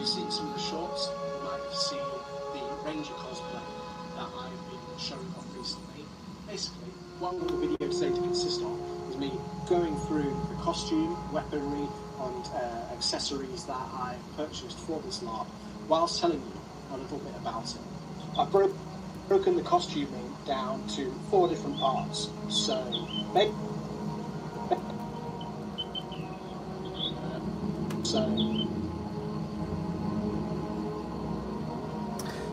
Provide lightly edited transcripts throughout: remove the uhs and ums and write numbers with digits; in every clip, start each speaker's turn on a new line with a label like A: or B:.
A: you've seen some of the shorts, you might have seen the Ranger cosplay that I've been showing off recently. Basically, what I want the video today to consist of is me going through the costume, weaponry, and accessories that I purchased for this LARP, whilst telling you a little bit about it. I've broken the costuming down to 4 different parts. So,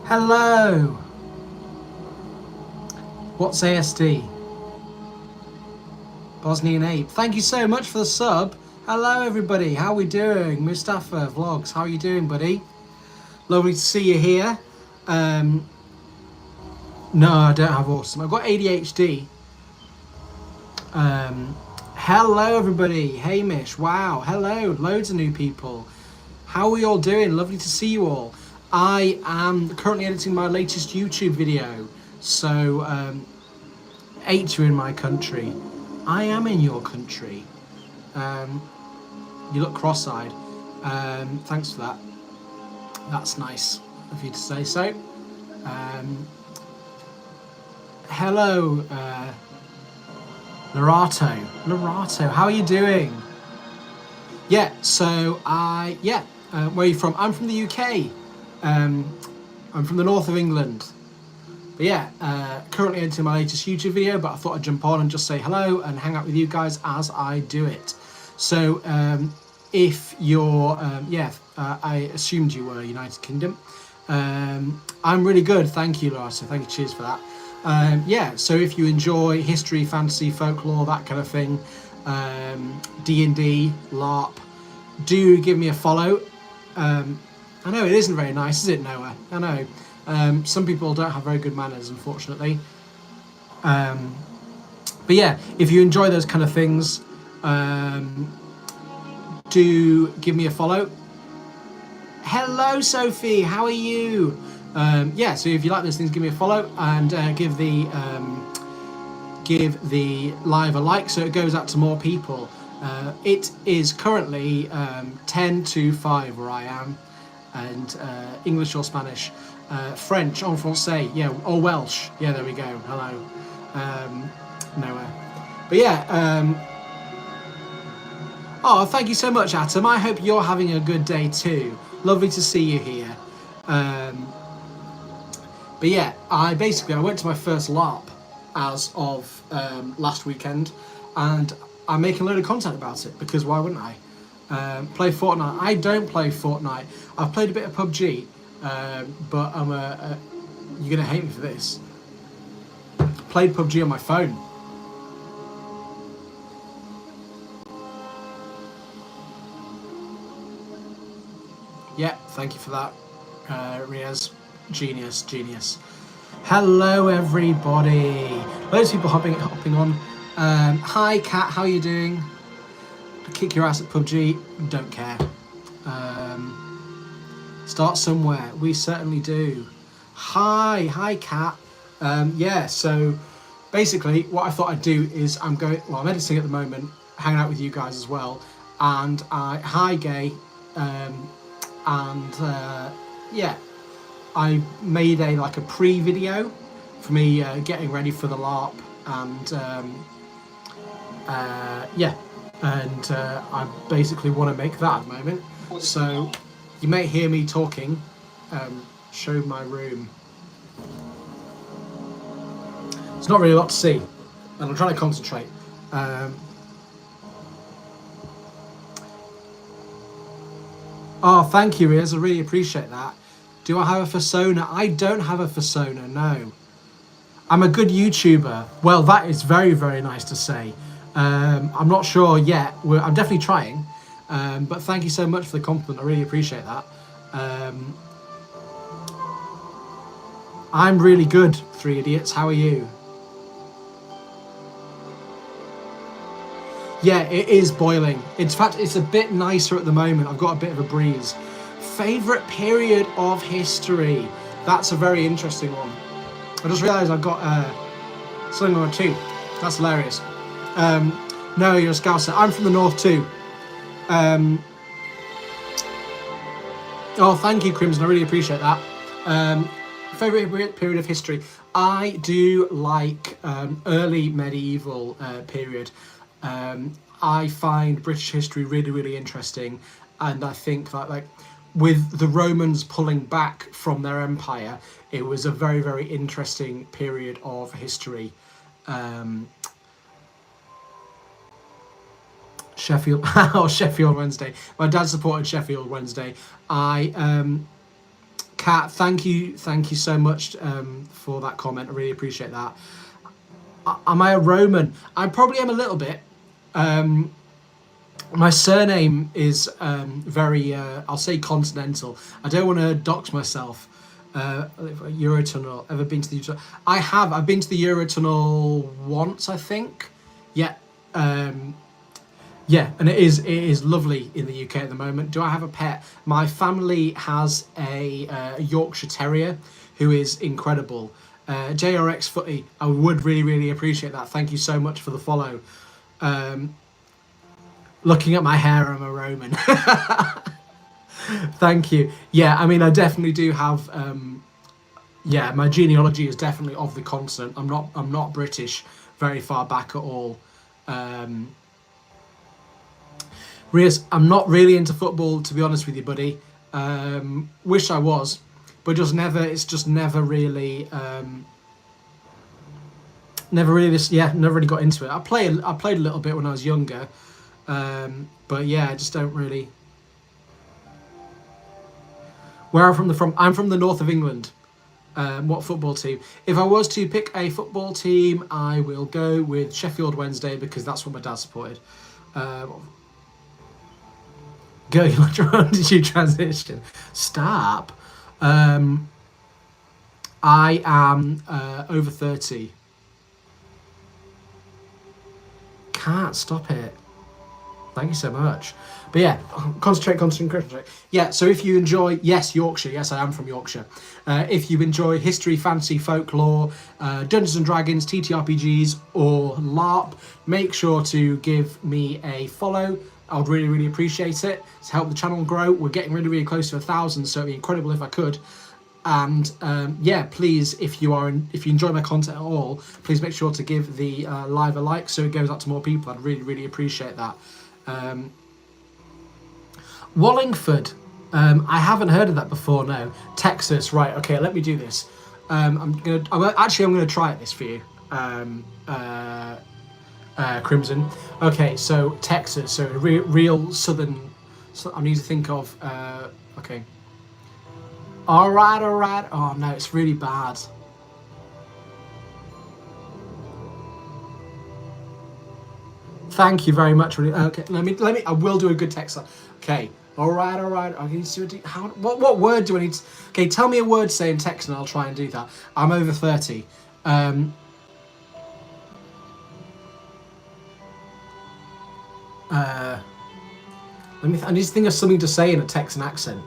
B: hello. What's ASD? Bosnian Ape. Thank you so much for the sub. Hello everybody. How are we doing? Mustafa Vlogs. How are you doing, buddy? Lovely to see you here. No, I don't have autism. I've got ADHD. Hello everybody. Hamish. Wow. Hello. Loads of new people. How are we all doing? Lovely to see you all. I am currently editing my latest YouTube video. So, 8 you in my country. I am in your country. You look cross-eyed. Thanks for that. That's nice of you to say so. Hello, Lorato, how are you doing? Yeah, so where are you from? I'm from the UK. I'm from the north of England. But yeah, currently editing my latest YouTube video, but I thought I'd jump on and just say hello and hang out with you guys as I do it. So if you're, I assumed you were United Kingdom. I'm really good, thank you, Lorato. Thank you, cheers for that. So if you enjoy history, fantasy, folklore, that kind of thing, D&D, LARP, do give me a follow. I know it isn't very nice, is it, Noah? I know. Some people don't have very good manners, unfortunately. But yeah, if you enjoy those kind of things, do give me a follow. Hello, Sophie. How are you? So if you like those things, give me a follow and give the live a like so it goes out to more people. It is currently 10 to 5 where I am, and English or Spanish, French, en français, yeah, or Welsh. Yeah, there we go. Hello, Noah. But yeah, oh, thank you so much, Atom. I hope you're having a good day too. Lovely to see you here. But yeah, I went to my first LARP as of last weekend, and I'm making a load of content about it because why wouldn't I? Play Fortnite. I don't play Fortnite. I've played a bit of PUBG, but you're gonna hate me for this. Played PUBG on my phone. Yeah, thank you for that, Riaz. Genius. Hello everybody. Loads of people hopping on. Hi Kat, how are you doing? Kick your ass at PUBG, don't care. Start somewhere, we certainly do. Hi Kat. So basically what I thought I'd do is I'm editing at the moment, hanging out with you guys as well, and hi Gay, I made a pre-video for me getting ready for the LARP, and I basically want to make that at the moment. So you may hear me talking. Show my room. It's not really a lot to see, and I'm trying to concentrate. Oh, thank you, Riaz. I really appreciate that. Do I have a persona? I don't have a persona, no. I'm a good YouTuber. Well, that is very, very nice to say. I'm not sure yet. I'm definitely trying. But thank you so much for the compliment. I really appreciate that. I'm really good, 3 Idiots. How are you? Yeah, it is boiling. In fact, it's a bit nicer at the moment. I've got a bit of a breeze. Favourite period of history? That's a very interesting one. I just realised I've got something on my too. That's hilarious. No, you're a Scouser. I'm from the north too. Oh, thank you, Crimson. I really appreciate that. Favorite period of history? I do like early medieval period. I find British history really, really interesting, and I think that like with the Romans pulling back from their empire, it was a very, very interesting period of history. Sheffield, oh, Sheffield Wednesday. My dad supported Sheffield Wednesday. Kat, thank you so much for that comment. I really appreciate that. Am I a Roman? I probably am a little bit. My surname is very, I'll say continental. I don't want to dox myself. Eurotunnel. Ever been to the Eurotunnel? I have. I've been to the Eurotunnel once, I think. Yeah. Yeah, and it is lovely in the UK at the moment. Do I have a pet? My family has a Yorkshire Terrier who is incredible. JRX Footy, I would really, really appreciate that. Thank you so much for the follow. Looking at my hair, I'm a Roman. Thank you. Yeah, I mean, I definitely do have. Yeah, my genealogy is definitely of the continent. I'm not British very far back at all. Rias, I'm not really into football, to be honest with you, buddy. Wish I was, but just never. It's just never really. Never really. Never really got into it. I played a little bit when I was younger, but yeah, I just don't really. Where I'm from? I'm from the north of England. What football team? If I was to pick a football team, I will go with Sheffield Wednesday because that's what my dad supported. Girl, did you transition? Stop. I am over 30. Can't stop it. Thank you so much. But yeah, concentrate. Yeah, so if you enjoy, yes, Yorkshire. Yes, I am from Yorkshire. If you enjoy history, fantasy, folklore, Dungeons and Dragons, TTRPGs, or LARP, make sure to give me a follow. I would really, really appreciate it to help the channel grow. We're getting really, really close to 1,000, so it'd be incredible if I could. And yeah, please, if you enjoy my content at all, please make sure to give the live a like so it goes out to more people. I'd really, really appreciate that. Wallingford, I haven't heard of that before. No, Texas, right? Okay, let me do this. I'm gonna try this for you. Crimson. Okay, so Texas, so real southern. So I need to think of. Okay. All right. Oh no, it's really bad. Thank you very much. Okay, let me. I will do a good text. Okay. All right. I need to do. What word do I need? Okay, tell me a word, say in text, and I'll try and do that. I'm over 30. I need to think of something to say in a Texan accent.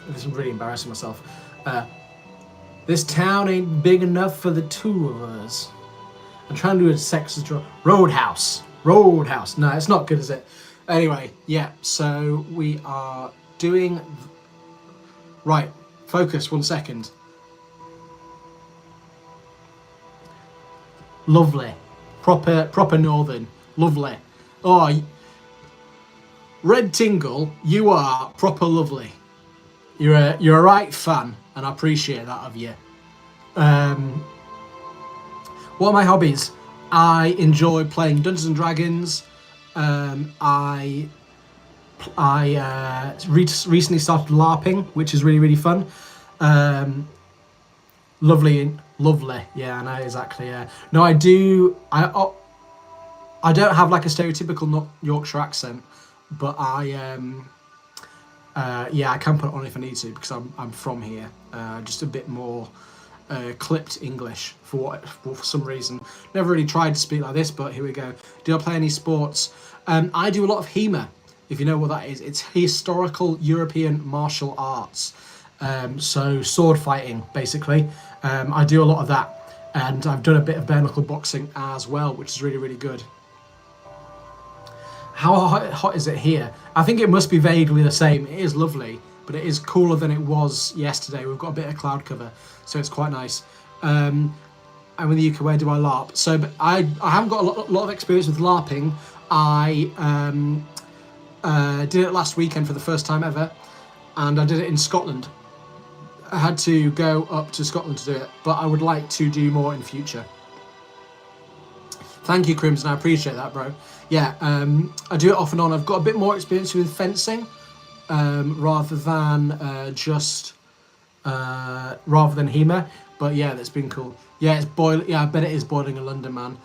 B: This is really embarrassing myself. This town ain't big enough for the two of us. I'm trying to do a Texas draw. Roadhouse. No, it's not good, is it? Anyway, yeah. So we are doing. Right. Focus. 1 second. Lovely. Proper northern. Lovely. Oh, Red Tingle, you are proper lovely. You're a right fan, and I appreciate that of you. What are my hobbies? I enjoy playing Dungeons and Dragons. I recently started LARPing, which is really, really fun. Lovely. Yeah, I know exactly. Yeah. No, I do. I don't have like a stereotypical Yorkshire accent, but I can put it on if I need to because I'm from here. Just a bit more clipped English for some reason. Never really tried to speak like this, but here we go. Do I play any sports? I do a lot of HEMA, if you know what that is. It's historical European martial arts. So sword fighting, basically. I do a lot of that, and I've done a bit of bare knuckle boxing as well, which is really, really good. How hot is it here? I think it must be vaguely the same. It is lovely, but it is cooler than it was yesterday. We've got a bit of cloud cover, so it's quite nice. I'm in the UK. Where do I LARP? So, but I haven't got a lot of experience with LARPing. I did it last weekend for the first time ever, and I did it in Scotland. I had to go up to Scotland to do it, but I would like to do more in future. Thank you, Crimson. I appreciate that, bro. Yeah, I do it off and on. I've got a bit more experience with fencing, rather than rather than HEMA. But yeah, that's been cool. Yeah, it's boiling. Yeah, I bet it is boiling in London, man.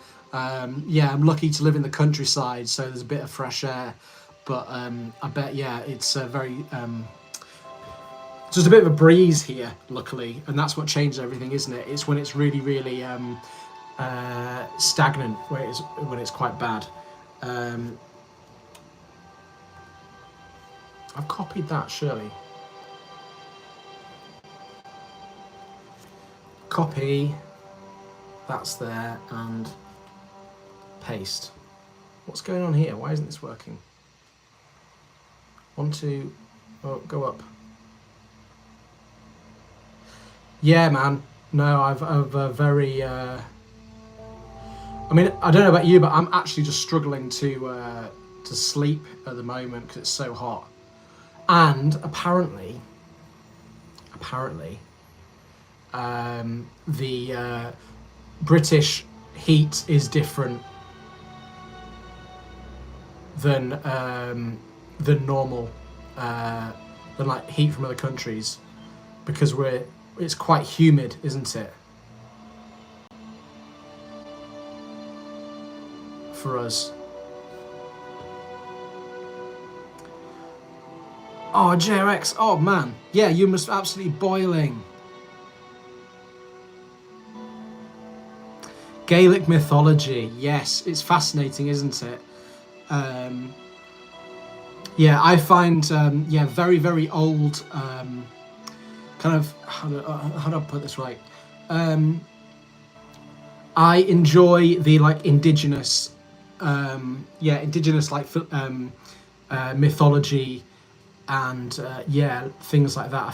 B: Yeah, I'm lucky to live in the countryside, so there's a bit of fresh air. But I bet, yeah, it's very. Just a bit of a breeze here, luckily, and that's what changes everything, isn't it? It's when it's really, really stagnant, when it's quite bad. I've copied that, surely. Copy. That's there, and paste. What's going on here? Why isn't this working? Oh, go up. Yeah, man. No, I've very. I mean, I don't know about you, but I'm actually just struggling to sleep at the moment because it's so hot. And apparently, the British heat is different than normal, than like heat from other countries, because it's quite humid, isn't it? For us. Oh, JRX. Oh man, yeah, you must be absolutely boiling. Gaelic mythology, yes, it's fascinating, isn't it? Yeah, I find very, very old, kind of, how do I put this right? I enjoy the like indigenous like mythology, and things like that I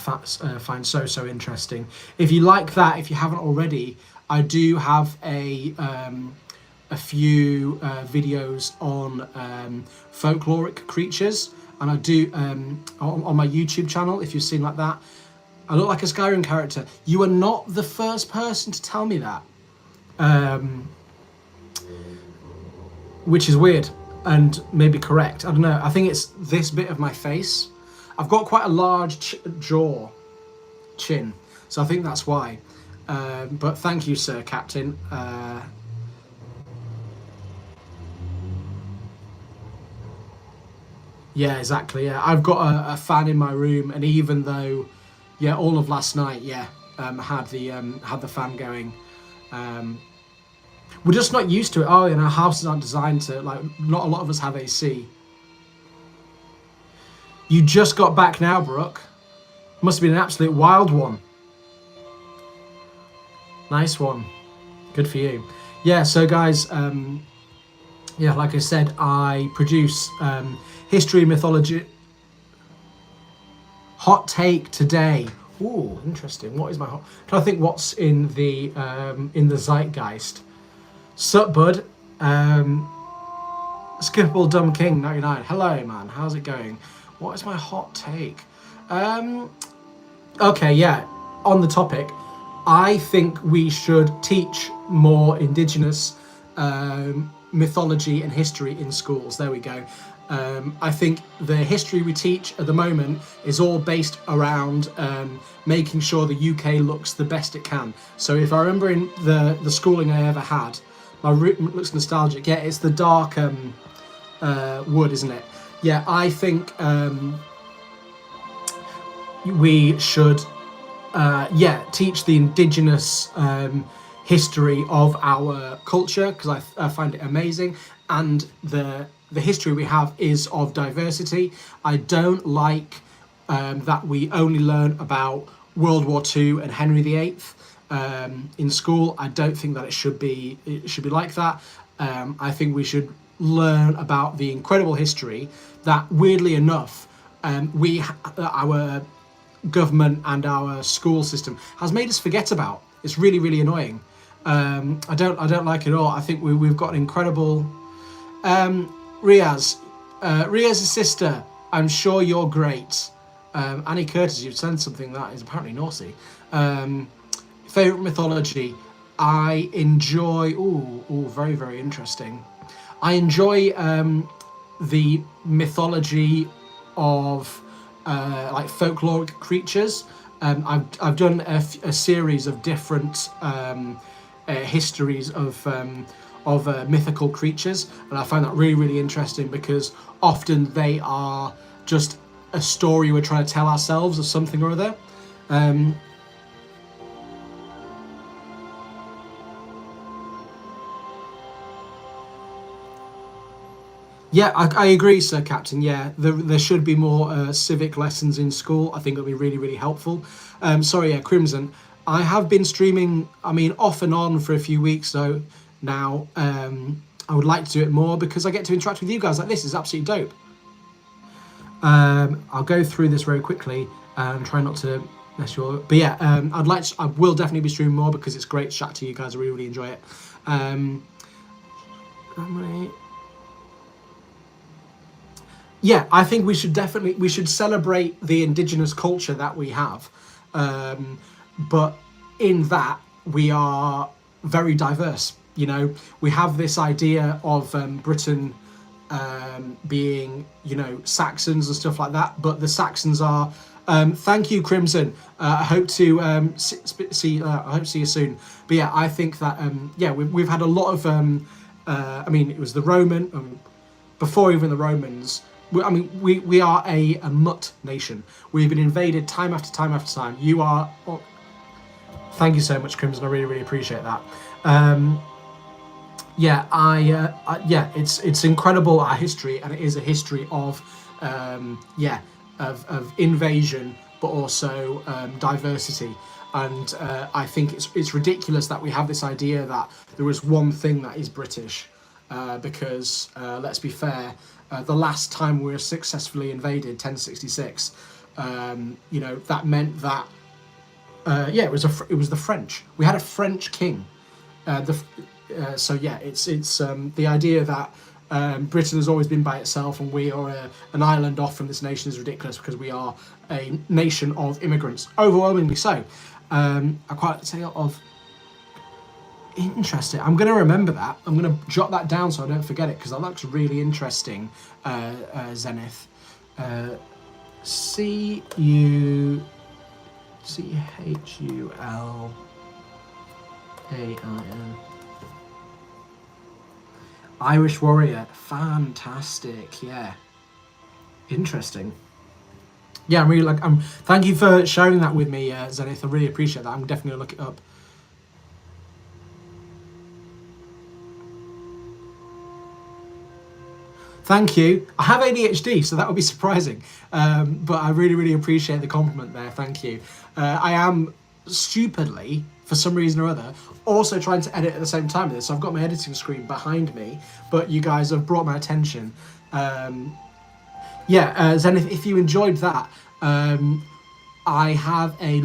B: find so interesting. If you like that, if you haven't already, I do have a few videos on folkloric creatures, and I do on my YouTube channel. If you've seen like that, I look like a Skyrim character. You are not the first person to tell me that, which is weird and maybe correct. I don't know. I think it's this bit of my face. I've got quite a large chin, so I think that's why. But thank you, Sir Captain. Yeah, exactly. Yeah, I've got a fan in my room, and even though, yeah, all of last night, had the fan going. We're just not used to it. Oh, and our houses aren't designed to, like, not a lot of us have AC. You just got back now, Brooke. Must have been an absolute wild one. Nice one. Good for you. Yeah, so guys, like I said, I produce history, mythology. Hot take today. Ooh, interesting. What is my hot? I'm trying to think what's in the zeitgeist. Sup, bud? Skippable Dumb King 99. Hello, man. How's it going? What is my hot take? Okay, yeah. On the topic, I think we should teach more indigenous mythology and history in schools. There we go. I think the history we teach at the moment is all based around making sure the UK looks the best it can. So if I remember in the schooling I ever had, my room looks nostalgic. Yeah, it's the dark wood, isn't it? Yeah, I think we should teach the indigenous history of our culture, because I find it amazing, and the history we have is of diversity. I don't like that we only learn about World War II and Henry VIII in school. I don't think that it should be like that. I think we should learn about the incredible history that, weirdly enough, our government and our school system has made us forget about. It's really, really annoying. I don't like it at all. I think we've got an incredible Riaz. Riaz's sister, I'm sure you're great. Annie Curtis, you've sent something that is apparently naughty. Favorite mythology. I enjoy. Ooh, very, very interesting. I enjoy the mythology of like folkloric creatures. I've done a series of different histories of mythical creatures, and I find that really, really interesting because often they are just a story we're trying to tell ourselves of something or other. Yeah, I agree, Sir Captain. Yeah, there should be more civic lessons in school. I think it'll be really, really helpful. Sorry, yeah, Crimson. I have been streaming, I mean, off and on for a few weeks though now. I would like to do it more because I get to interact with you guys like this. It's absolutely dope. I'll go through this very quickly and try not to mess you up. But yeah, I will definitely be streaming more because it's great to chat to you guys. I really, really enjoy it. Yeah, I think we should celebrate the indigenous culture that we have, but in that we are very diverse. You know, we have this idea of Britain being, you know, Saxons and stuff like that, but the Saxons are. Thank you, Crimson. I hope to see. I hope to see you soon. But yeah, I think that yeah, we've had a lot of. I mean, it was the Roman before even the Romans. I mean, we are a mutt nation. We've been invaded time after time after time. You are. Oh, thank you so much, Crimson. I really, really appreciate that. Yeah, yeah, it's incredible, our history, and it is a history of yeah, of invasion, but also diversity. And I think it's ridiculous that we have this idea that there is one thing that is British, because let's be fair. The last time we were successfully invaded, 1066, you know, that meant that yeah, it was the French. We had a French king. So yeah, it's the idea that Britain has always been by itself and we are an island off from this nation is ridiculous because we are a nation of immigrants, overwhelmingly so. I quite like the tale of. Interesting. I'm going to remember that. I'm going to jot that down so I don't forget it because that looks really interesting. Zenith. Chulaiin. Irish warrior. Fantastic. Yeah. Interesting. Yeah, I'm really thank you for sharing that with me, Zenith. I really appreciate that. I'm definitely going to look it up. Thank you. I have ADHD, so that would be surprising. But I really, really appreciate the compliment there. Thank you. I am stupidly, for some reason or other, also trying to edit at the same time with this. So I've got my editing screen behind me, but you guys have brought my attention. Yeah, Zenith, if you enjoyed that, I have a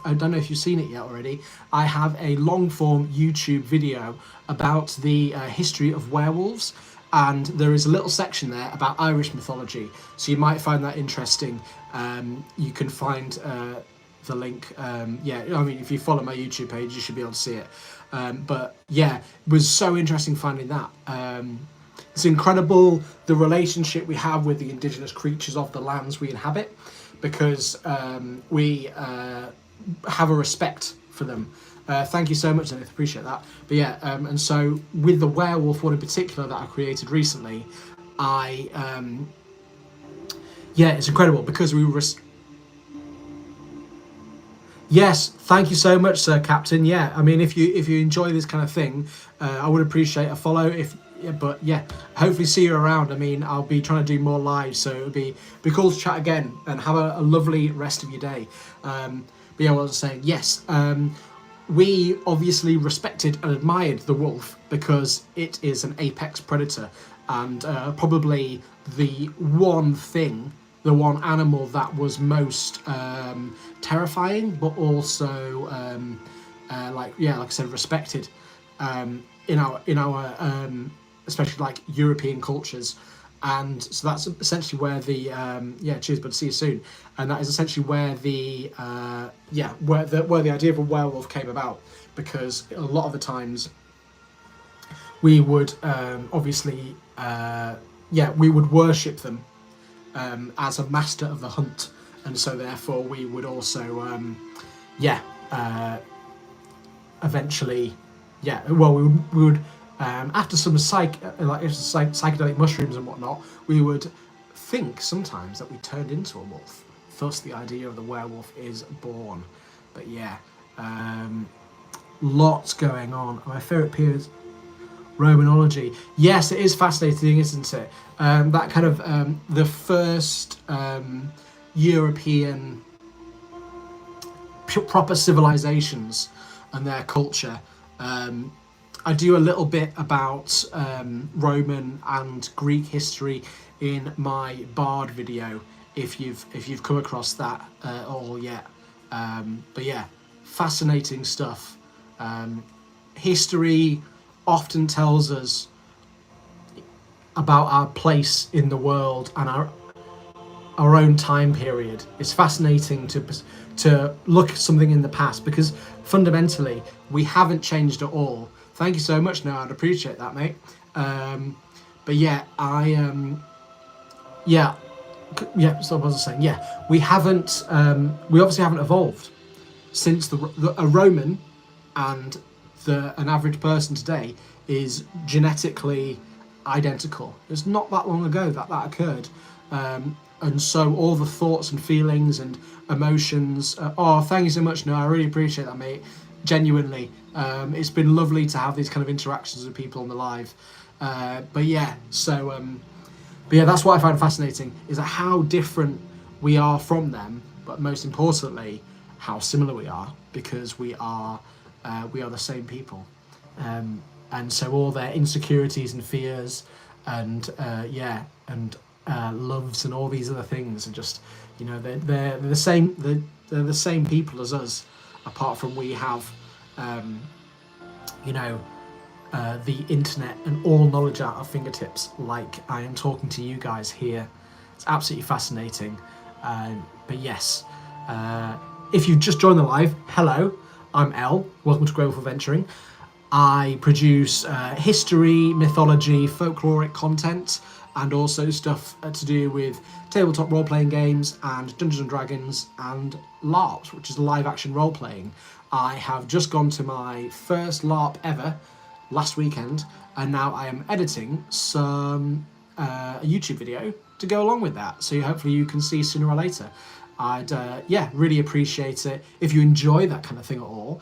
B: I don't know if you've seen it yet already. I have a long form YouTube video about the history of werewolves. And there is a little section there about Irish mythology, so you might find that interesting. You can find the link. Yeah, I mean, if you follow my YouTube page, you should be able to see it. But yeah, it was so interesting finding that. It's incredible the relationship we have with the indigenous creatures of the lands we inhabit, because we have a respect for them. Thank you so much, Zenith. Appreciate that. But yeah, and so with the werewolf one in particular that I created recently, yeah, it's incredible because we were. Yes, thank you so much, Sir Captain. Yeah, I mean, if you enjoy this kind of thing, I would appreciate a follow. But yeah, hopefully see you around. I mean, I'll be trying to do more live, so it'll be cool to chat again and have a lovely rest of your day. But yeah, what I was saying, yes. We obviously respected and admired the wolf because it is an apex predator. and probably the one animal that was most terrifying, but also like I said, respected in our especially like European cultures. And so that's essentially where the cheers, bud, see you soon. And that is essentially where the where the idea of a werewolf came about, because a lot of the times we would obviously we would worship them as a master of the hunt, and so therefore we would also eventually we would after some psychedelic mushrooms and whatnot, we would think sometimes that we turned into a wolf. Thus the idea of the werewolf is born. But yeah, lots going on. My favourite period is Romanology. Yes, it is fascinating, isn't it? That kind of the first European proper civilizations and their culture. I do a little bit about Roman and Greek history in my Bard video, if you've come across that all yet. But yeah, fascinating stuff. History often tells us about our place in the world and our own time period. It's fascinating to look at something in the past, because fundamentally we haven't changed at all. Thank you so much, Noah. I'd appreciate that, mate. But yeah, so what was I saying? Yeah, we haven't. We obviously haven't evolved since a Roman and an average person today is genetically identical. It's not that long ago that occurred, and so all the thoughts and feelings and emotions. Thank you so much, Noah. I really appreciate that, mate. Genuinely, it's been lovely to have these kind of interactions with people on the live. But yeah, that's what I find fascinating, is that how different we are from them, but most importantly, how similar we are, because we are the same people. And so all their insecurities and fears and loves and all these other things are just, they're the same. They're the same people as us, apart from we have the internet and all knowledge at our fingertips, like I am talking to you guys here. It's absolutely fascinating. But yes, if you've just joined the live, hello, I'm Elle. Welcome to Growth Adventuring. I produce history, mythology, folkloric content, and also stuff to do with tabletop role-playing games and Dungeons and Dragons and LARPs, which is live action role-playing. I have just gone to my first LARP ever last weekend, and now I am editing some a YouTube video to go along with that, so hopefully you can see sooner or later. I'd really appreciate it if you enjoy that kind of thing at all.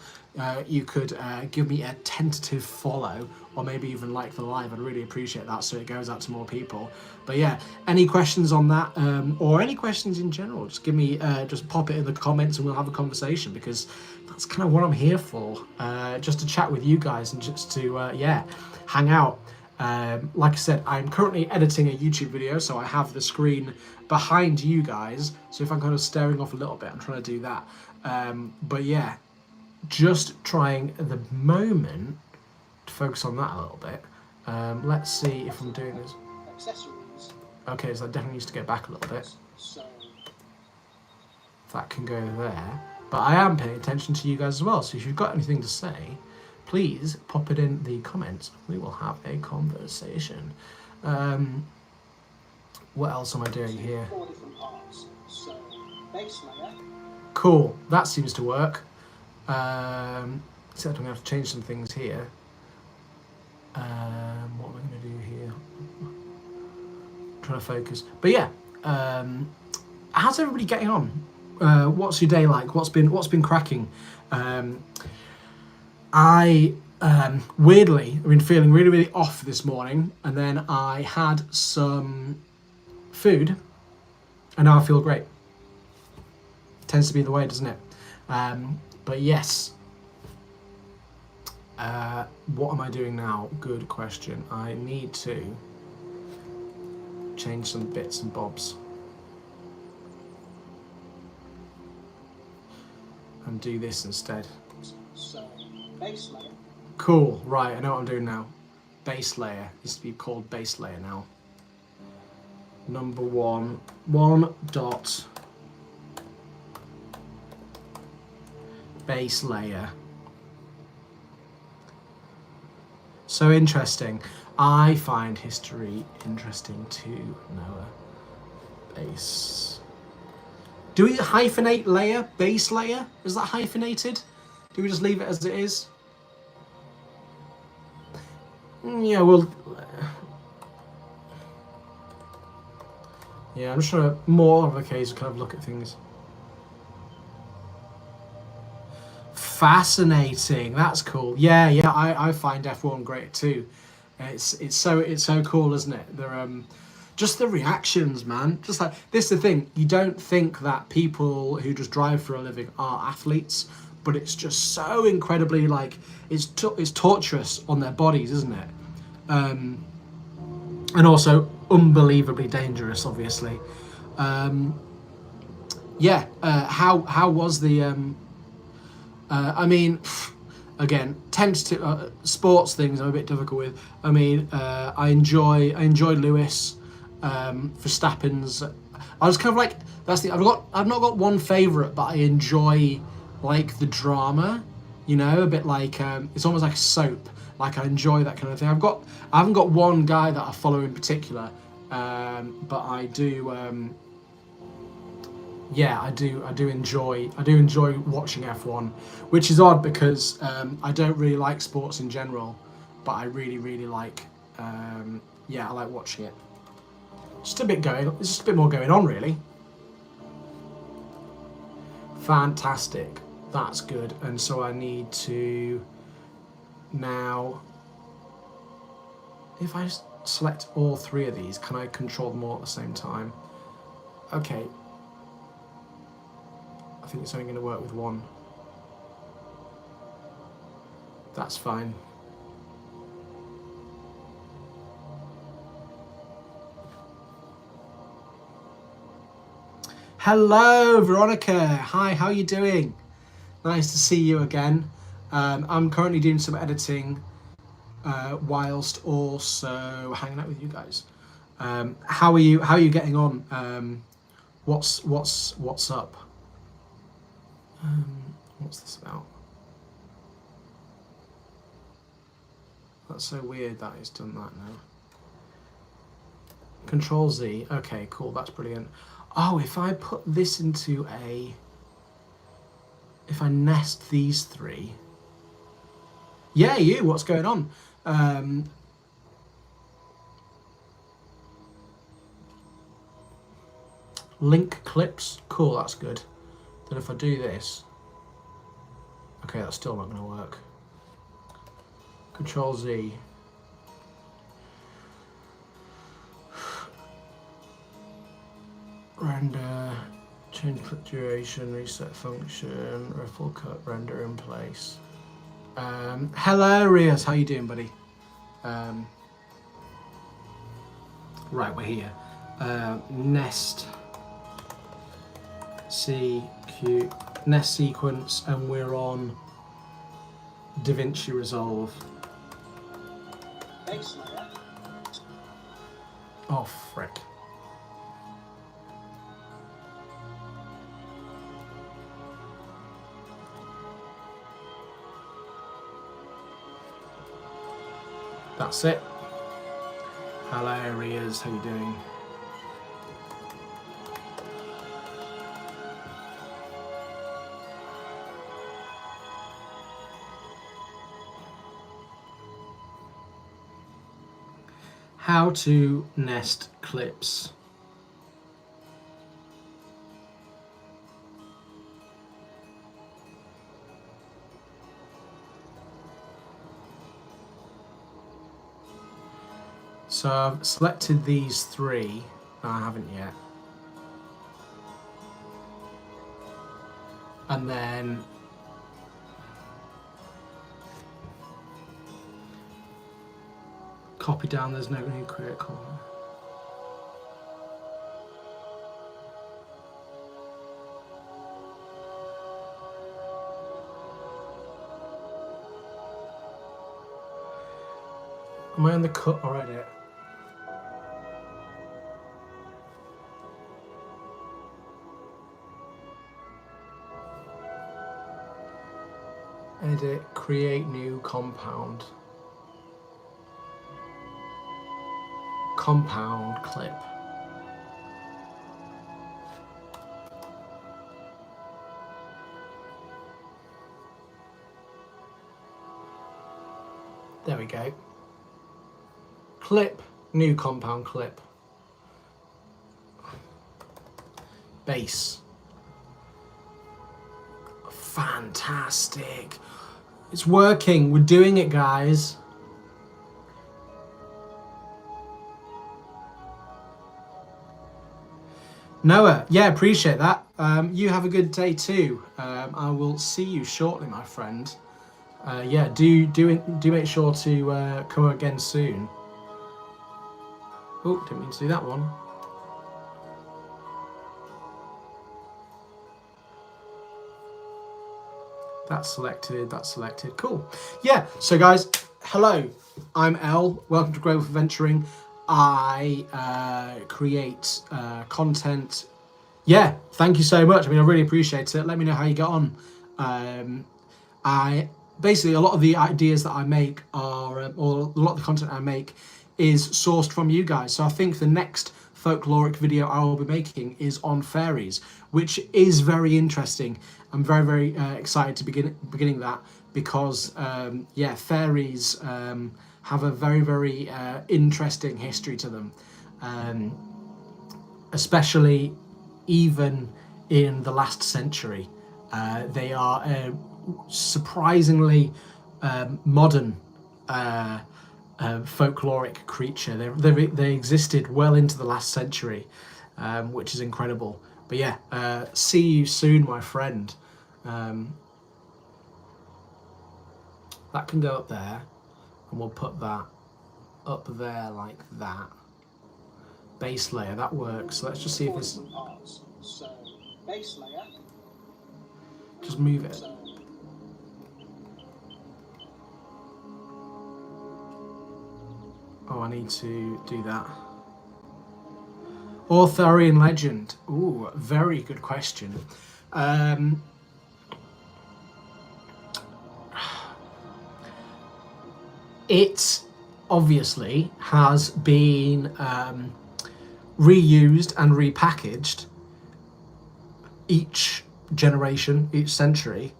B: You could give me a tentative follow, or maybe even like the live. I'd really appreciate that, so it goes out to more people. But yeah, any questions on that, or any questions in general, just give me, just pop it in the comments and we'll have a conversation, because that's kind of what I'm here for, just to chat with you guys and just to hang out. Like I said, I'm currently editing a YouTube video, so I have the screen behind you guys, so if I'm kind of staring off a little bit, I'm trying to do that. But yeah, just trying at the moment to focus on that a little bit. Let's see if I'm doing this.
A: Accessories.
B: Okay, so that definitely needs to get back a little bit.
A: So
B: That can go there. But I am paying attention to you guys as well, so if you've got anything to say, please pop it in the comments. We will have a conversation. What else am I doing here?
A: 4 different parts. So base layer.
B: Cool, that seems to work. Except I'm going to have to change some things here. What am I going to do here? I'm trying to focus. But yeah, how's everybody getting on? What's your day like? What's been cracking? I weirdly have been feeling really, really off this morning, and then I had some food, and now I feel great. Tends to be the way, doesn't it? But yes. What am I doing now? Good question. I need to change some bits and bobs. And do this instead.
A: So, base layer.
B: Cool, right, I know what I'm doing now. Base layer, used to be called base layer now. Number 1 dot base layer. So interesting. I find history interesting too, Noah. Base. Do we hyphenate layer? Base layer? Is that hyphenated? Do we just leave it as it is? Yeah, well... Yeah, I'm just trying to more of a case kind of look at things. Fascinating. That's cool. Yeah, I find F1 great too. It's so cool, isn't it? They're just the reactions, man. Just like this is the thing. You don't think that people who just drive for a living are athletes, but it's just so incredibly like it's torturous on their bodies, isn't it? And also unbelievably dangerous, obviously. Yeah. How was the? I mean, again, tentative sports things I'm a bit difficult with. I mean, I enjoy Lewis, Verstappen's. I was kind of like that's the I've not got one favourite, but I enjoy like the drama. You know, a bit like it's almost like a soap. Like I enjoy that kind of thing. I haven't got one guy that I follow in particular, but I do. Yeah, I do enjoy watching F1, which is odd because I don't really like sports in general, but I really like. Yeah, I like watching it. It's just a bit more going on, really. Fantastic, that's good. And so I need to now. If I select all 3 of these, can I control them all at the same time? Okay. I think it's only going to work with one. That's fine. Hello, Veronica. Hi, how are you doing? Nice to see you again. I'm currently doing some editing whilst also hanging out with you guys. How are you getting on? What's up? What's this about? That's so weird that it's done that now. Control Z. Okay, cool. That's brilliant. Oh, if I put this into if I nest these 3. Yeah, what's going on? Link clips. Cool, that's good. Then if I do this, okay, that's still not going to work. Control Z. Render, change clip duration, reset function, ripple cut, render in place. Hello, Rios, how you doing, buddy? Right, we're here. Nest. Nest sequence, and we're on DaVinci Resolve.
A: Base layer.
B: Oh, frick. That's it. Hello, Riaz, how you doing? How to nest clips. So I've selected these 3. No, I haven't yet. And then copy down, there's no new create column. Am I on the cut or edit? Edit, create new compound. Compound clip. There we go. Clip, new compound clip. Base. Fantastic. It's working. We're doing it, guys. Noah, yeah, appreciate that. You have a good day too. I will see you shortly, my friend. Yeah, do make sure to come again soon. Oh, didn't mean to do that one. That's selected. Cool. Yeah, so guys, hello. I'm Elle. Welcome to Growth Venturing. I create content. Yeah, thank you so much. I mean, I really appreciate it. Let me know how you get on. I basically, a lot of the ideas that I make are, or a lot of the content I make is sourced from you guys. So I think the next folkloric video I will be making is on fairies, which is very interesting. I'm very, very excited to beginning that because, yeah, fairies have a very, very interesting history to them, especially even in the last century. They are a surprisingly modern folkloric creature. They existed well into the last century, which is incredible. But yeah, see you soon, my friend. That can go up there, and we'll put that up there like that. Base layer, that works. So let's just see if this.
A: So base layer.
B: Just move it. Oh, I need to do that. Arthurian legend. Ooh, very good question. It obviously has been reused and repackaged each generation, each century,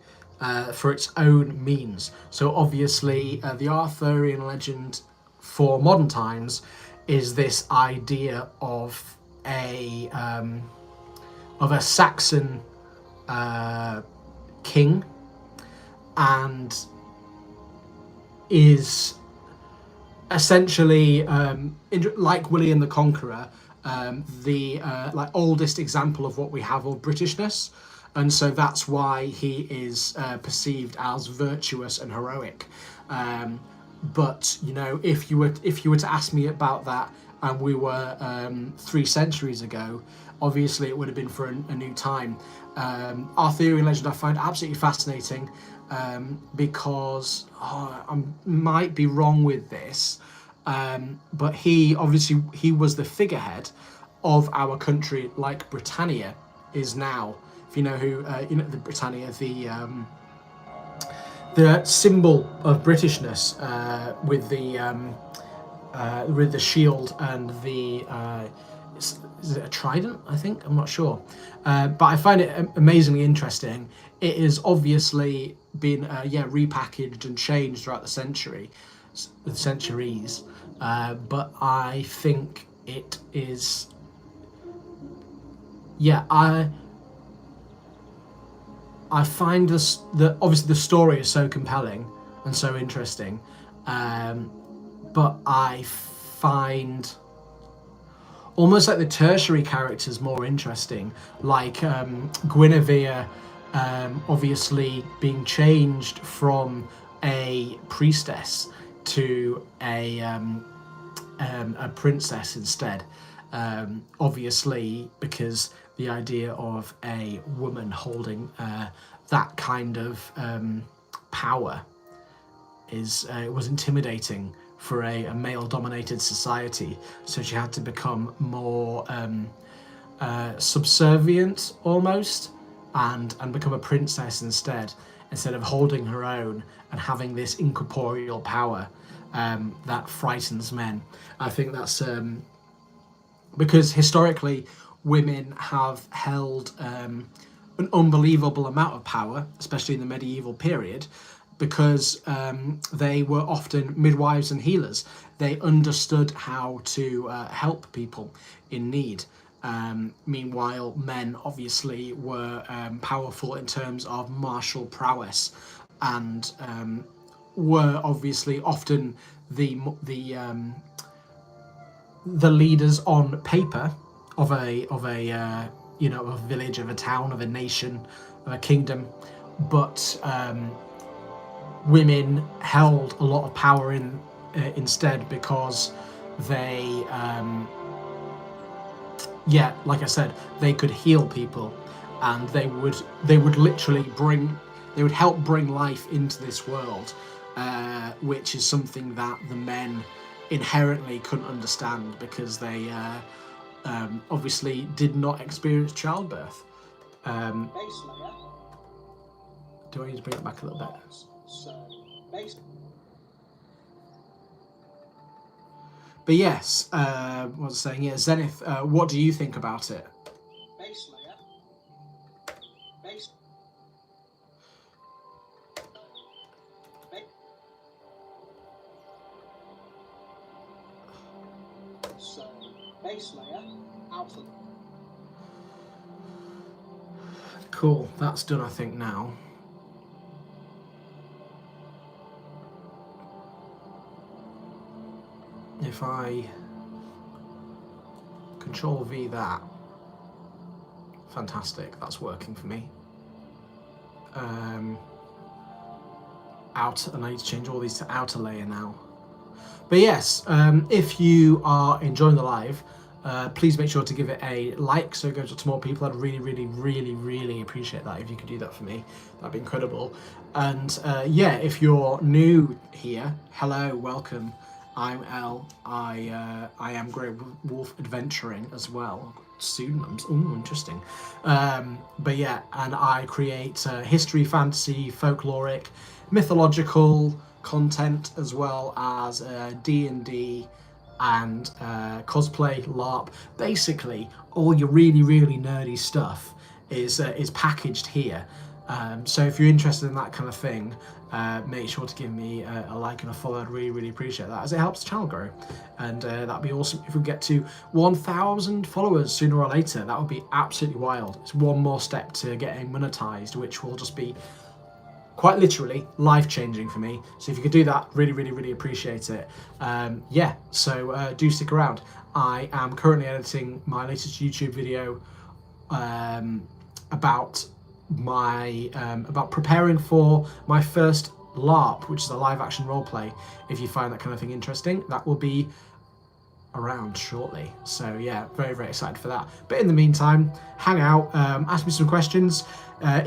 B: for its own means. So obviously the Arthurian legend for modern times is this idea of a Saxon king, and is essentially like William the Conqueror, the like oldest example of what we have of Britishness, and so that's why he is perceived as virtuous and heroic. But you know, if you were to ask me about that, and we were 3 centuries ago, obviously it would have been for a new time. Arthurian legend I find absolutely fascinating, because I might be wrong with this, but he was the figurehead of our country, like Britannia is now. If you know who, the Britannia, the symbol of Britishness, with the shield and the is it a trident? I think, I'm not sure, but I find it amazingly interesting. It is obviously been repackaged and changed throughout the centuries, but I think it is, I find this, that obviously the story is so compelling and so interesting, but I find almost like the tertiary characters more interesting, like Guinevere, obviously being changed from a priestess to a princess instead, obviously because the idea of a woman holding that kind of power was intimidating for a male-dominated society. So she had to become more subservient almost, and become a princess instead of holding her own and having this incorporeal power that frightens men. I think that's because historically women have held an unbelievable amount of power, especially in the medieval period, because they were often midwives and healers. They understood how to help people in need. Meanwhile, men obviously were powerful in terms of martial prowess, and were obviously often the leaders on paper of a village, of a town, of a nation, of a kingdom. But women held a lot of power instead, because they like I said, they could heal people, and they would literally help bring life into this world, which is something that the men inherently couldn't understand, because they obviously did not experience childbirth. Do I need to bring it back a little bit? But yes, what was I saying? Yeah, Zenith, what do you think about it?
A: Base layer, outer.
B: Cool, that's done I think now. If I Control V that, fantastic, that's working for me. Out, and I need to change all these to outer layer now. But yes, if you are enjoying the live, please make sure to give it a like so it goes to more people. I'd really appreciate that if you could do that for me. That'd be incredible. And yeah, if you're new here, hello, welcome. I'm Elle. I am Grey Wolf Adventuring as well. Pseudonyms. Ooh, interesting. But yeah, and I create history, fantasy, folkloric, mythological content, as well as D&D and cosplay, LARP. Basically, all your really nerdy stuff is packaged here. So if you're interested in that kind of thing, make sure to give me a like and a follow. I'd really appreciate that, as it helps the channel grow. And that'd be awesome if we get to 1,000 followers sooner or later. That would be absolutely wild. It's one more step to getting monetized, which will just be quite literally life-changing for me. So if you could do that, really appreciate it. Yeah, so do stick around. I am currently editing my latest YouTube video about preparing for my first LARP, which is a live action roleplay. If you find that kind of thing interesting, that will be around shortly. So yeah, very excited for that. But in the meantime, hang out, ask me some questions,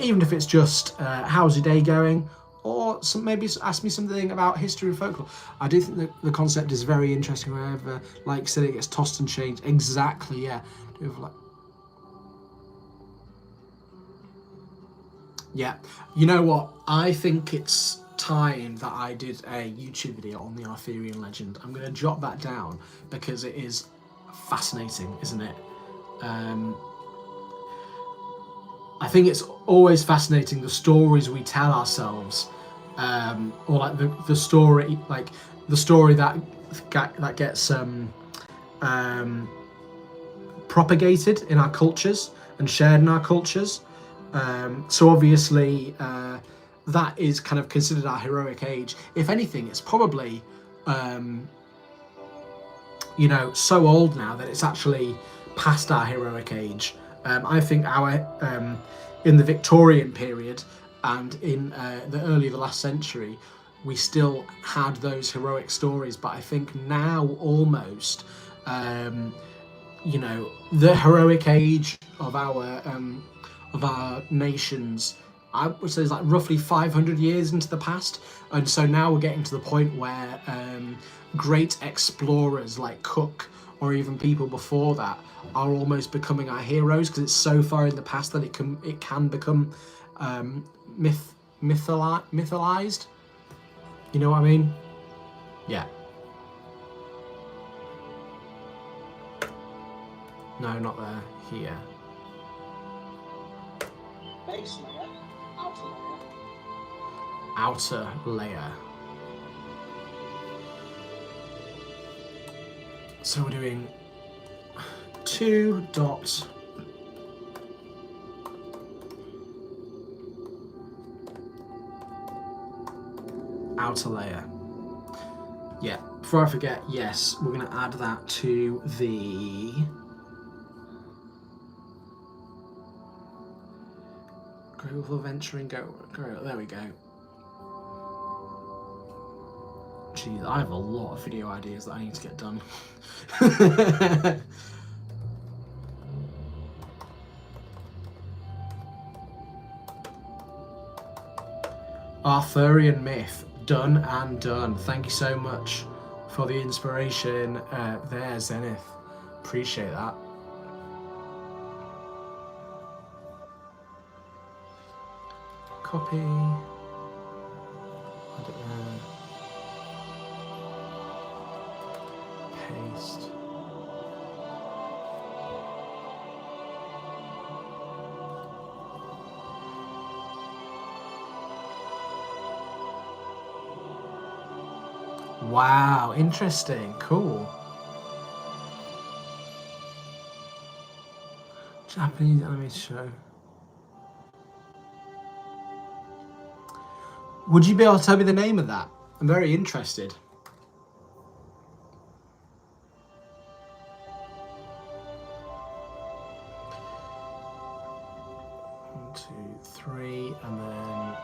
B: even if it's just how's your day going, or maybe ask me something about history and folklore. I do think that the concept is very interesting. Wherever, like I said, it gets tossed and changed. Exactly, yeah. Yeah, you know what? I think it's time that I did a YouTube video on the Arthurian legend. I'm going to jot that down because it is fascinating, isn't it? I think it's always fascinating, the stories we tell ourselves, or like the story that gets propagated in our cultures and shared in our cultures. So obviously that is kind of considered our heroic age. If anything, it's probably so old now that it's actually past our heroic age. I think in the Victorian period and in the last century, we still had those heroic stories. But I think now almost, the heroic age of our nations I would say it's like roughly 500 years into the past, and so now we're getting to the point where great explorers like Cook or even people before that are almost becoming our heroes because it's so far in the past that it can become mythologized. You know what I mean? Yeah. No, not there. Here.
A: Base layer, outer layer.
B: Outer layer. So we're doing 2 dots. Outer layer. Yeah, before I forget, yes, we're going to add that to the Global Venturing Go. There we go. Jeez, I have a lot of video ideas that I need to get done. Arthurian myth, done and done. Thank you so much for the inspiration there, Zenith. Appreciate that. Copy. I don't know. Paste. Wow, interesting, cool. Japanese anime show. Would you be able to tell me the name of that? I'm very interested. 1, 2, 3, and then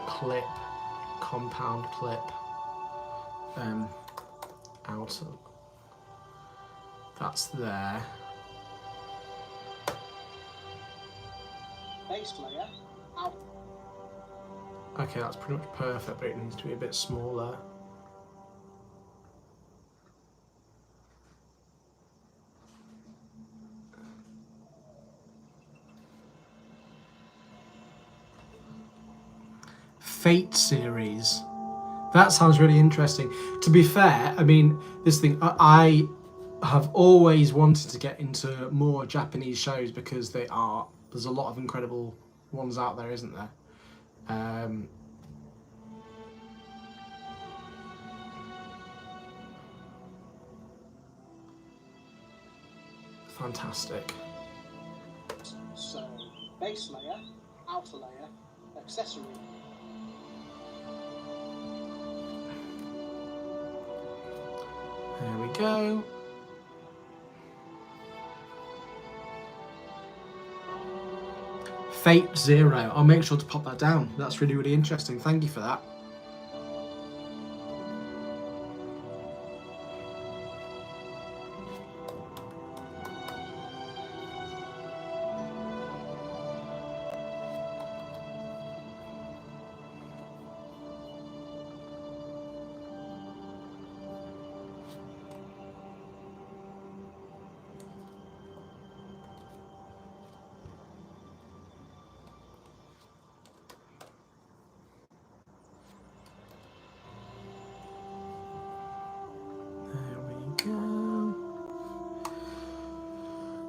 B: clip, compound clip, outer. That's there.
A: Base layer, out.
B: Okay, that's pretty much perfect, but it needs to be a bit smaller. Fate series. That sounds really interesting. To be fair, I mean, this thing, I have always wanted to get into more Japanese shows because there's a lot of incredible ones out there, isn't there? Fantastic.
A: So, base layer, outer layer, accessory.
B: There we go. Fate 0. I'll make sure to pop that down. That's really, really interesting. Thank you for that.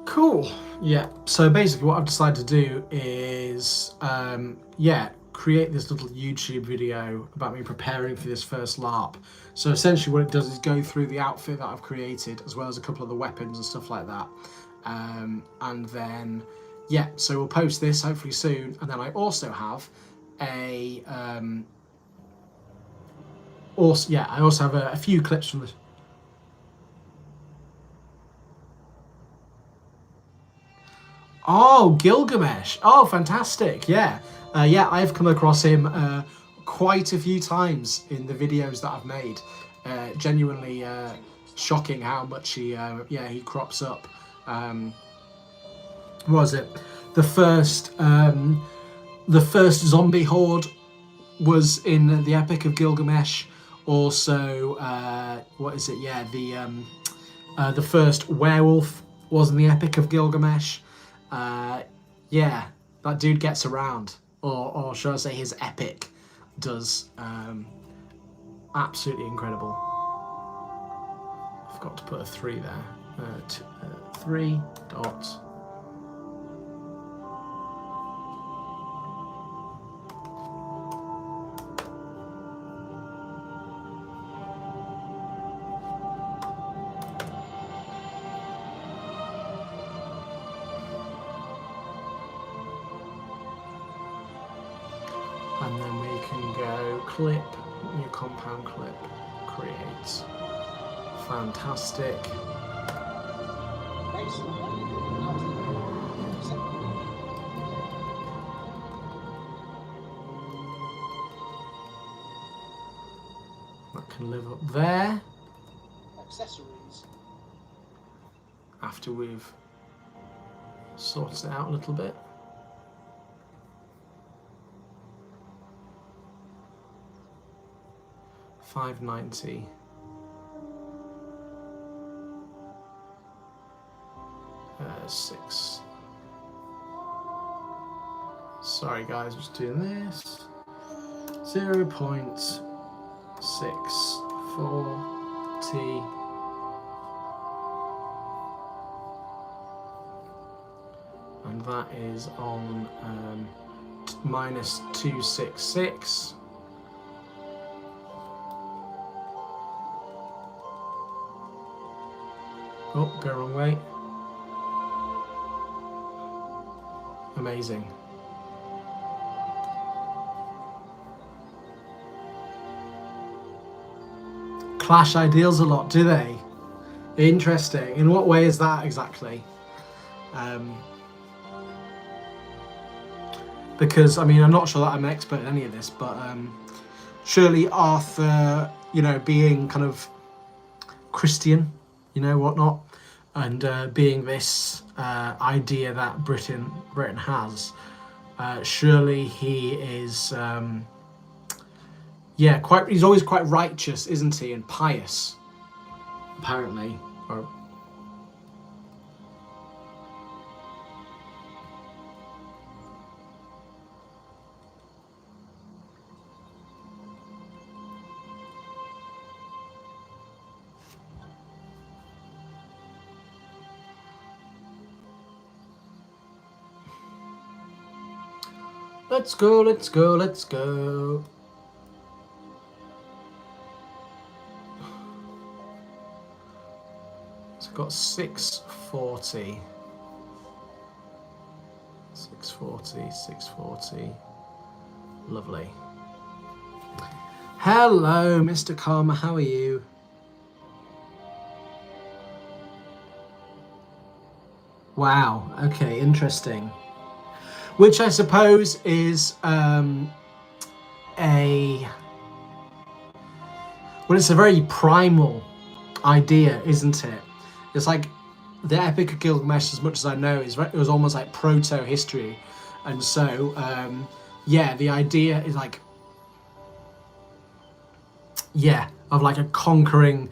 B: Cool. Yeah. So basically, what I've decided to do is, create this little YouTube video about me preparing for this first LARP. So essentially, what it does is go through the outfit that I've created, as well as a couple of the weapons and stuff like that. And then, so we'll post this hopefully soon. And then I also have a, I also have a few clips from the. Oh, Gilgamesh. Oh, fantastic. Yeah. I've come across him quite a few times in the videos that I've made. Genuinely shocking how much he crops up. What was it? The first the first zombie horde was in the Epic of Gilgamesh. Also, what is it? Yeah, the first werewolf was in the Epic of Gilgamesh. Yeah, that dude gets around, or should I say, his epic does. Absolutely incredible. I forgot to put a 3 there. 3 dots. And then we can go clip, new compound clip, create. Fantastic. That can live up there.
A: Accessories.
B: After we've sorted it out a little bit. $5.90. Six. Sorry guys, just doing this. 0.64T. And that is on minus 266. Oh, go wrong way. Amazing. Clash ideals a lot, do they? Interesting. In what way is that exactly? Because, I mean, I'm not sure that I'm an expert in any of this, but surely Arthur, you know, being kind of Christian, you know, whatnot, and being this idea that Britain has, surely he is, yeah, he's always quite righteous, isn't he, and pious, apparently. Or, let's go, let's go, let's go. So I've got 640. 640, 640. Lovely. Hello, Mr. Karma, how are you? Wow, okay, interesting. Which I suppose is well, it's a very primal idea, isn't it? It's like the Epic of Gilgamesh, as much as I know, it was almost like proto-history, and so yeah, the idea is like, yeah, of like a conquering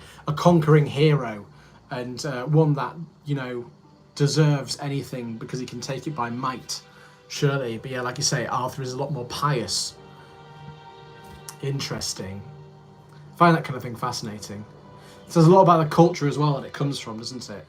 B: hero, and one that, you know, deserves anything because he can take it by might. Surely, but yeah, like you say, Arthur is a lot more pious. Interesting. I find that kind of thing fascinating. It says a lot about the culture as well that it comes from, doesn't it?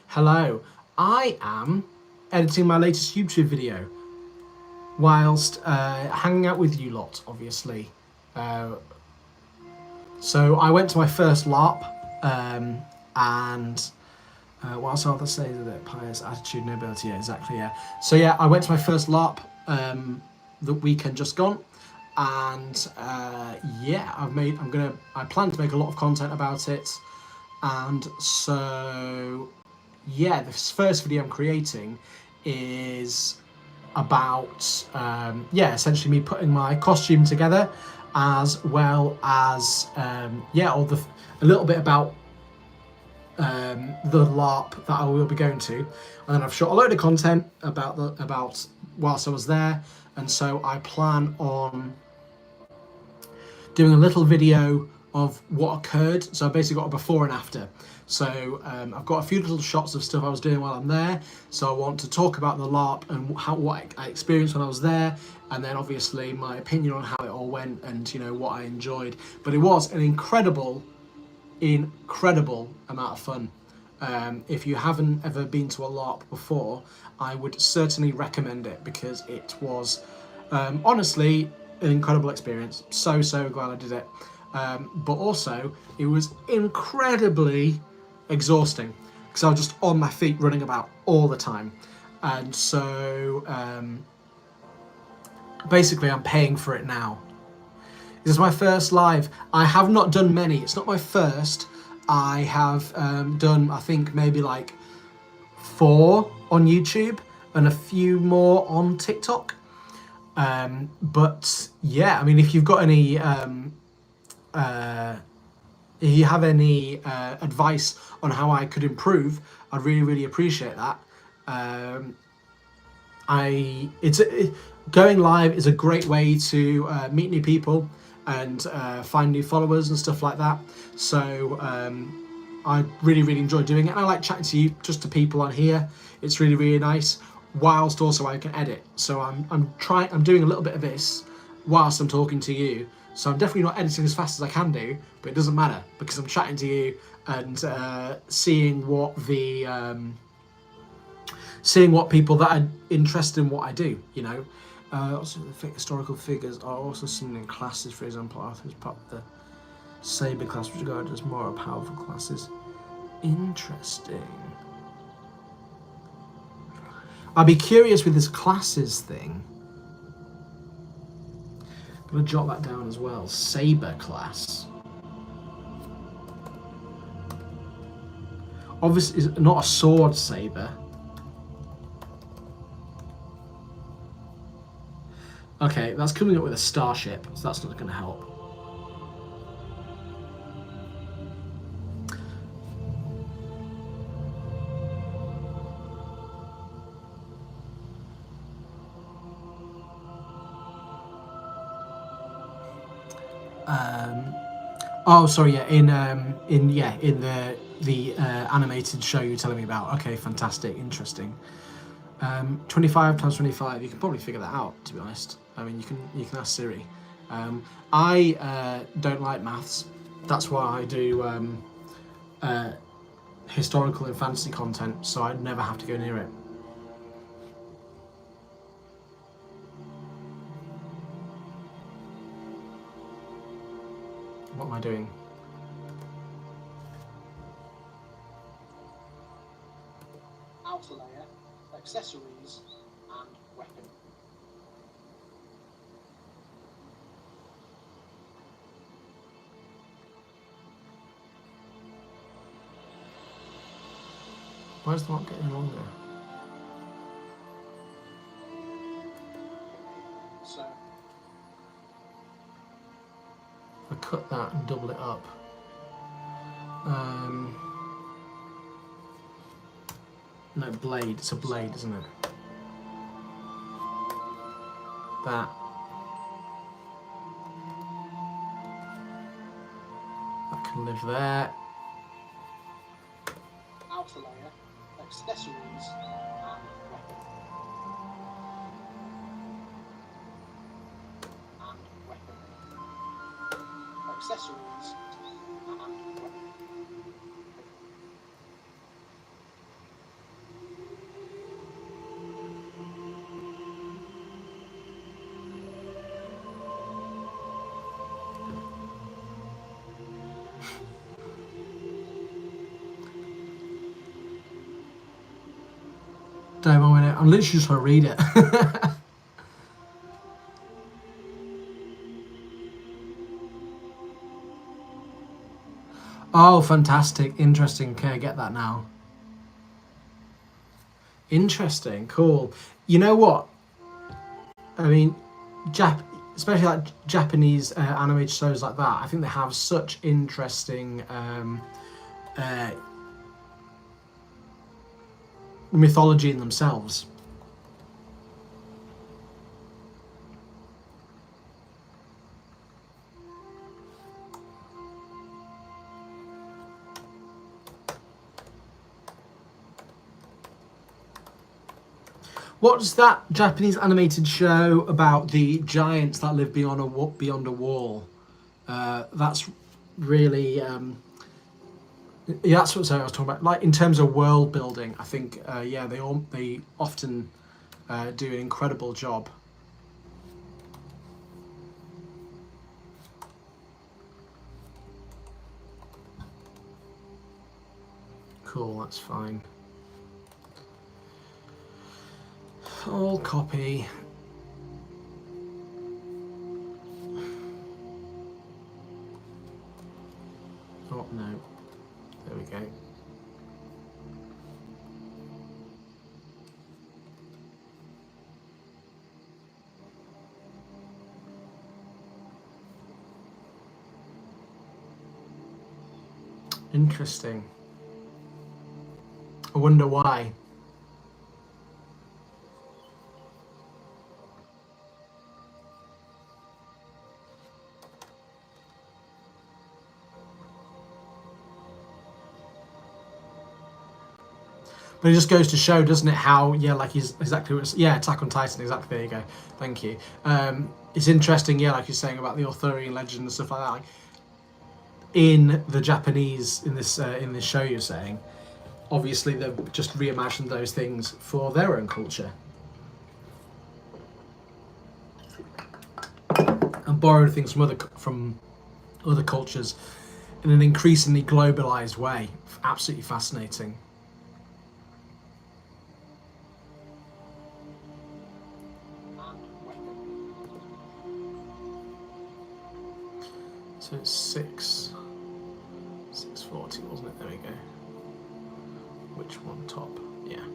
B: Hello, I am editing my latest YouTube video whilst hanging out with you lot, obviously. So I went to my first LARP and Whilst others say that pious attitude, nobility, yeah, exactly, yeah. So yeah, I went to my first LARP the weekend just gone, and yeah, I plan to make a lot of content about it, and so yeah, this first video I'm creating is about yeah, essentially me putting my costume together, as well as yeah, a little bit about the LARP that I will be going to, and then I've shot a load of content about whilst I was there, and so I plan on doing a little video of what occurred. So I basically got a before and after. So I've got a few little shots of stuff I was doing while I'm there. So I want to talk about the LARP and what I experienced when I was there, and then obviously my opinion on how it all went and what I enjoyed. But it was an incredible amount of fun. If you haven't ever been to a LARP before, I would certainly recommend it, because it was honestly an incredible experience. So glad I did it. But also it was incredibly exhausting, because I was just on my feet running about all the time. And so basically I'm paying for it now. This is my first live. I have not done many. It's not my first. I have done, I think, maybe like 4 on YouTube and a few more on TikTok. But yeah, I mean, if you've got any, if you have any advice on how I could improve, I'd really appreciate that. Going live is a great way to meet new people and find new followers and stuff like that. So I really enjoy doing it, and I like chatting to you, just to people on here. It's really nice. Whilst also I can edit, so I'm doing a little bit of this whilst I'm talking to you. So I'm definitely not editing as fast as I can do, but it doesn't matter, because I'm chatting to you and seeing what people that are interested in what I do, Also, the historical figures are also seen in classes. For example, Arthur is part of the Saber class, which is regarded as more powerful classes. Interesting. I'd be curious with this classes thing. I'm going to jot that down as well. Saber class. Obviously, it's not a sword saber. Okay, that's coming up with a starship, so that's not going to help. Oh, sorry. Yeah, in the animated show you're telling me about. Okay, fantastic, interesting. 25 times 25. You can probably figure that out, to be honest. I mean, you can ask Siri. I don't like maths. That's why I do historical and fantasy content, so I'd never have to go near it. What am I doing?
A: Outer layer, accessories, and weapon.
B: Why is the not getting longer?
A: So,
B: I cut that and double it up. No, blade. It's a blade, isn't it? That. That can live there.
A: outer layer, accessories, and weapon. And weapon. Accessories, and weapon.
B: demo in it. I'm literally just going to read it. Oh, fantastic. Interesting. Okay, I get that now. Interesting. Cool. You know what? I mean, especially like Japanese animated shows like that, I think they have such interesting mythology in themselves. What's that Japanese animated show about the giants that live beyond a wall? That's really yeah. That's what I was talking about. Like in terms of world building, I think yeah, they often do an incredible job. Cool, that's fine. All copy. Oh no, there we go. Interesting. I wonder why. But it just goes to show, doesn't it, how, yeah, like he's exactly what yeah, Attack on Titan, exactly, there you go. Thank you. It's interesting, yeah, like you're saying about the Arthurian legend and stuff like that. Like, in the Japanese, in this show you're saying, obviously they've just reimagined those things for their own culture. And borrowed things from other cultures in an increasingly globalized way. Absolutely fascinating. So it's 640, wasn't it? There we go. Which one top? Yeah.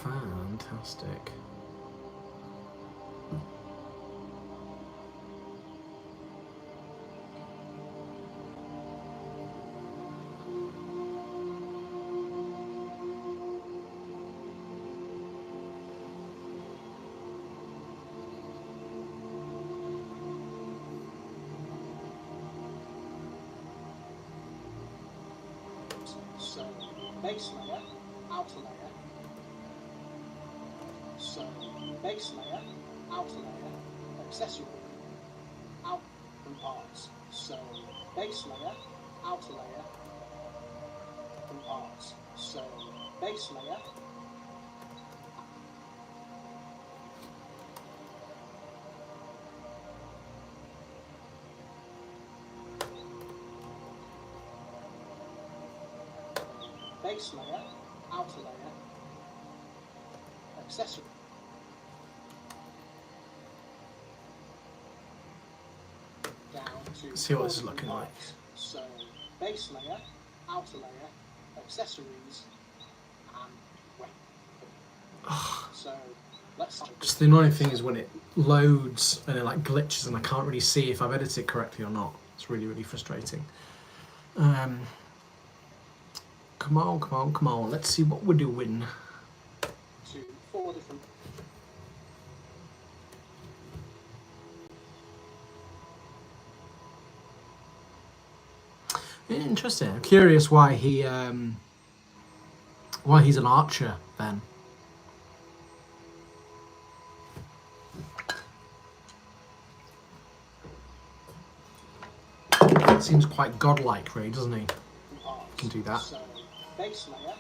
B: Fantastic.
A: So base layer, outer layer. So base layer, outer layer, accessory, out and parts. So base layer, outer layer, and parts. So base layer. Base layer, outer layer, accessory. Down to
B: See what this is looking like.
A: So base layer, outer layer, accessories, and weapon. So let's
B: just the annoying thing is when it loads and it like glitches and I can't really see if I've edited it correctly or not. It's really, really frustrating. Come on, come on, come on. Let's see what we're doing.
A: To 4 different.
B: Interesting. I'm curious why he's an archer then. Seems quite godlike, really, doesn't he? Can do that.
A: So base layer,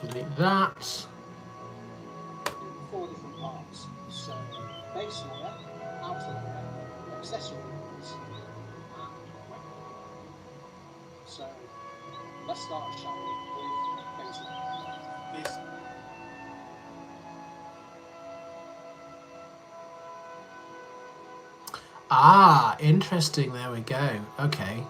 B: delete that.
A: Four different parts. So base layer, outer layer, accessories, and weapon. So let's start, shall we, with base layer. This.
B: Ah, interesting. There we go. Okay.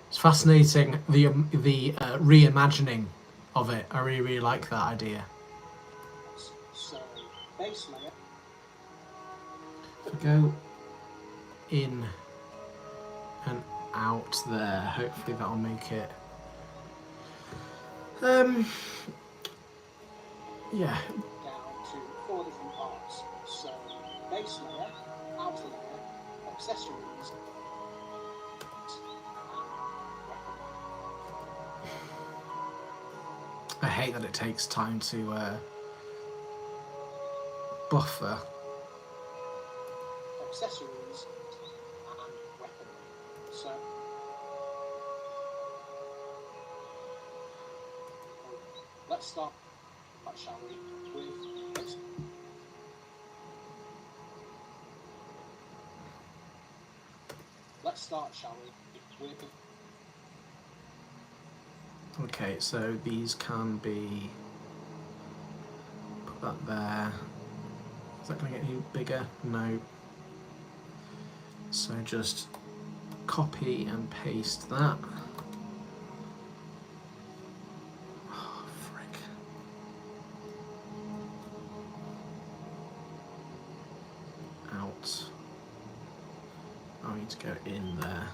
B: It's fascinating, the reimagining of it. I really like that idea.
A: So base layer.
B: If we go in and out there, hopefully that'll make it. Yeah.
A: Down to four different parts. So base layer, outer layer, accessories,
B: I hate that it takes time to buffer.
A: accessories, and weapon. So let's start, shall we, with base. Let's start, shall we, with.
B: Okay, so these can be. Put that there. Is that going to get any bigger? No. So just copy and paste that. Oh, frick. Out. I need to go in there.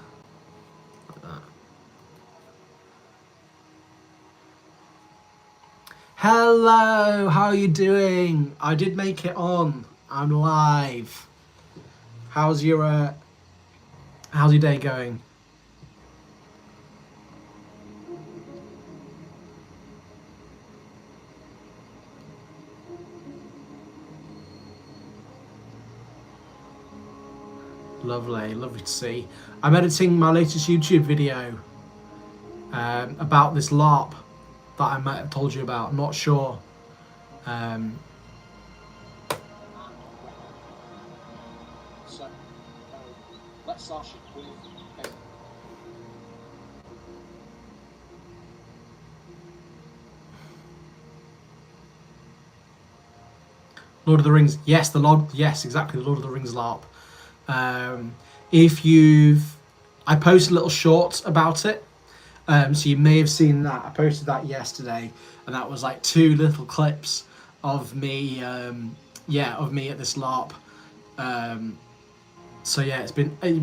B: Like that. Hello, how are you doing? I did make it on. I'm live. How's your day going? Lovely, lovely to see. I'm editing my latest YouTube video about this LARP that I might have told you about. I'm not sure.
A: So let's start with base.
B: Lord of the Rings. Yes, Yes, exactly. The Lord of the Rings LARP. If I posted little shorts about it. So you may have seen that. I posted that yesterday, and that was like 2 little clips of me. Of me at this LARP. So yeah, it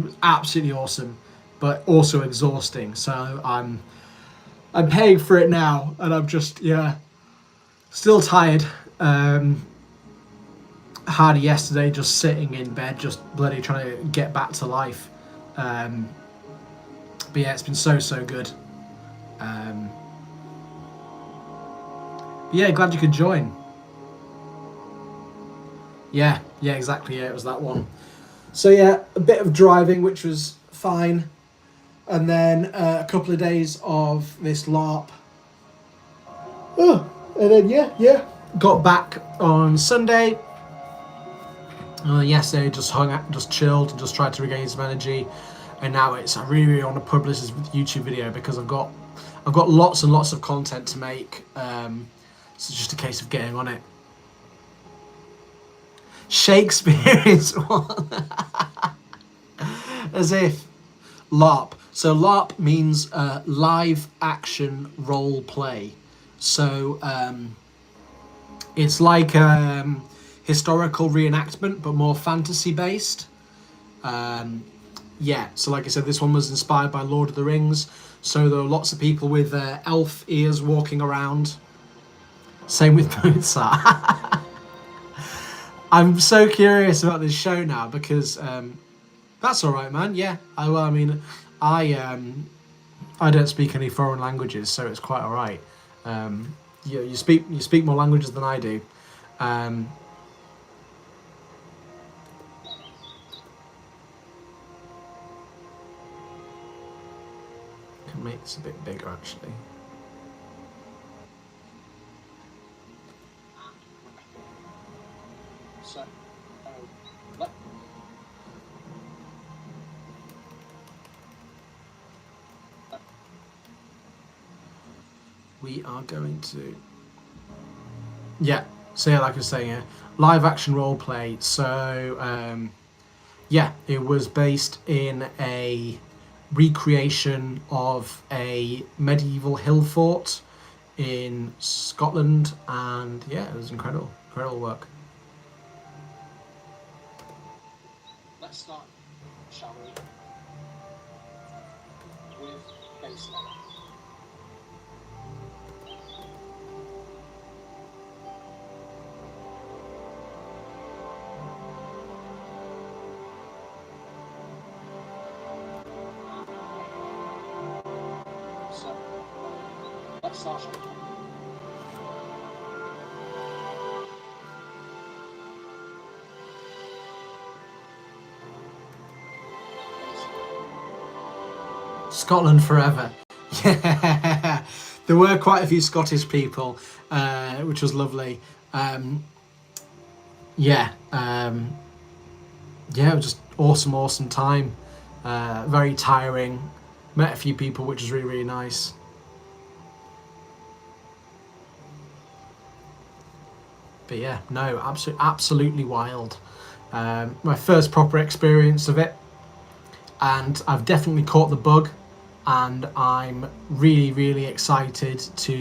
B: was absolutely awesome, but also exhausting. So I'm paying for it now, and I'm just still tired. Had yesterday just sitting in bed, just bloody trying to get back to life. But yeah, it's been so good. Yeah, glad you could join. Yeah, exactly. Yeah, it was that one. So yeah, a bit of driving, which was fine, and then a couple of days of this LARP. Oh, and then got back on Sunday. Yesterday, just hung out, just chilled, and just tried to regain some energy, and now I really want to publish this YouTube video because I've got lots and lots of content to make. So it's just a case of getting on it. Shakespeare is one. As if. LARP. So LARP means live action role play. So it's like historical reenactment, but more fantasy based. So like I said, this one was inspired by Lord of the Rings. So there were lots of people with elf ears walking around. Same with Mozart. I'm so curious about this show now because that's all right, man. Yeah, I don't speak any foreign languages, so it's quite all right. You speak more languages than I do. Can make this a bit bigger actually.
A: So, let
B: we are going to, yeah, so yeah, like I was saying, yeah, live action role play. So yeah, it was based in a recreation of a medieval hill fort in Scotland, and yeah, it was incredible work.
A: let's start, shall we? With base level. So, let's start, shall we?
B: Scotland forever. Yeah, there were quite a few Scottish people, which was lovely. Yeah, yeah, it was just awesome time. Very tiring. Met a few people, which was really nice. But yeah, no, absolutely wild. My first proper experience of it, and I've definitely caught the bug, and I'm really excited to